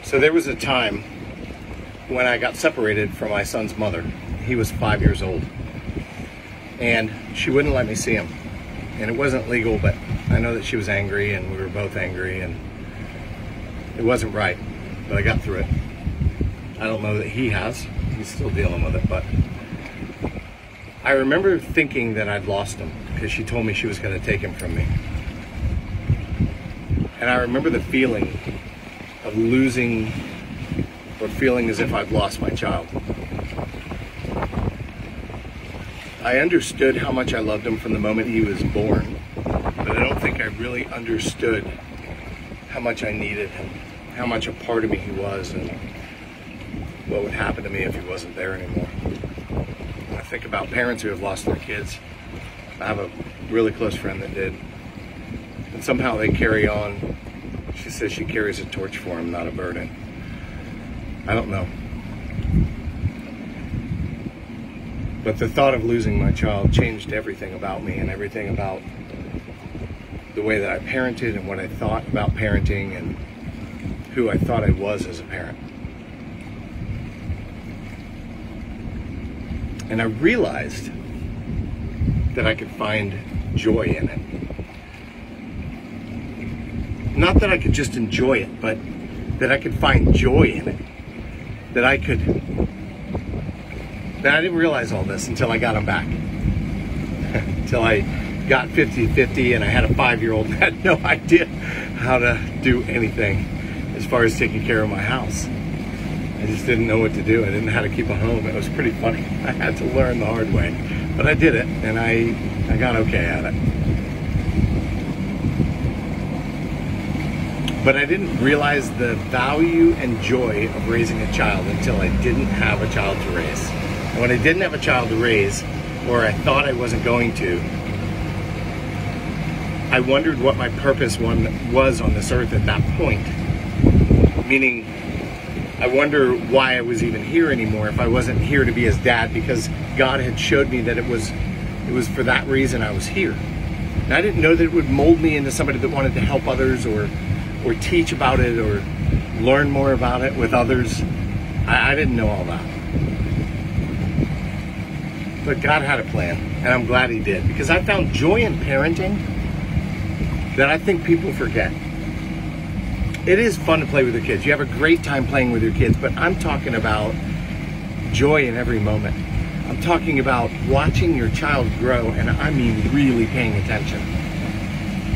So there was a time when I got separated from my son's mother. He was 5 years old, and she wouldn't let me see him. And it wasn't legal, but I know that she was angry, and we were both angry, and it wasn't right, but I got through it. I don't know that he has. He's still dealing with it, but I remember thinking that I'd lost him because she told me she was going to take him from me. And I remember the feeling of losing, or feeling as if I'd lost my child. I understood how much I loved him from the moment he was born, but I don't think I really understood how much I needed him, how much a part of me he was, and what would happen to me if he wasn't there anymore. I think about parents who have lost their kids. I have a really close friend that did, and somehow they carry on. She says she carries a torch for him, not a burden. I don't know. But the thought of losing my child changed everything about me and everything about the way that I parented and what I thought about parenting and who I thought I was as a parent. And I realized that I could find joy in it. Not that I could just enjoy it, but that I could find joy in it. That I didn't realize all this until I got him back. Until I got 50-50 and I had a 5-year-old and had no idea how to do anything as far as taking care of my house. I just didn't know what to do. I didn't know how to keep a home. It was pretty funny. I had to learn the hard way. But I did it, and I got okay at it. But I didn't realize the value and joy of raising a child until I didn't have a child to raise. And when I didn't have a child to raise, or I thought I wasn't going to, I wondered what my purpose was on this earth at that point. Meaning, I wonder why I was even here anymore if I wasn't here to be his dad, because God had showed me that it was for that reason I was here. And I didn't know that it would mold me into somebody that wanted to help others or teach about it or learn more about it with others. I didn't know all that. But God had a plan, and I'm glad he did, because I found joy in parenting that I think people forget. It is fun to play with your kids. You have a great time playing with your kids, but I'm talking about joy in every moment. I'm talking about watching your child grow, and I mean really paying attention.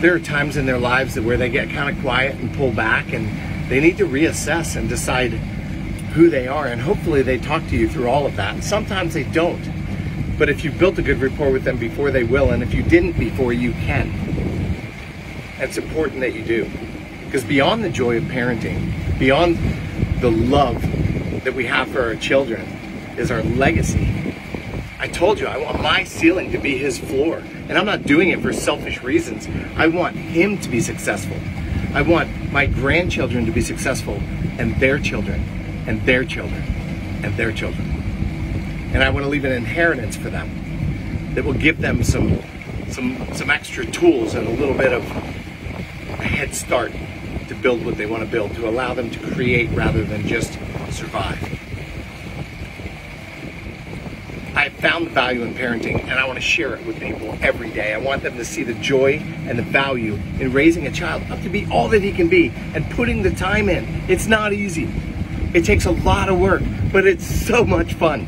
There are times in their lives where they get kind of quiet and pull back, and they need to reassess and decide who they are, and hopefully they talk to you through all of that. Sometimes they don't, but if you've built a good rapport with them before, they will, and if you didn't before, you can. It's important that you do, because beyond the joy of parenting, beyond the love that we have for our children, is our legacy. I told you, I want my ceiling to be his floor. And I'm not doing it for selfish reasons. I want him to be successful. I want my grandchildren to be successful, and their children, and their children, and their children. And I want to leave an inheritance for them that will give them some extra tools and a little bit of a head start to build what they want to build, to allow them to create rather than just survive. I found the value in parenting, and I want to share it with people every day. I want them to see the joy and the value in raising a child up to be all that he can be and putting the time in. It's not easy. It takes a lot of work, but it's so much fun.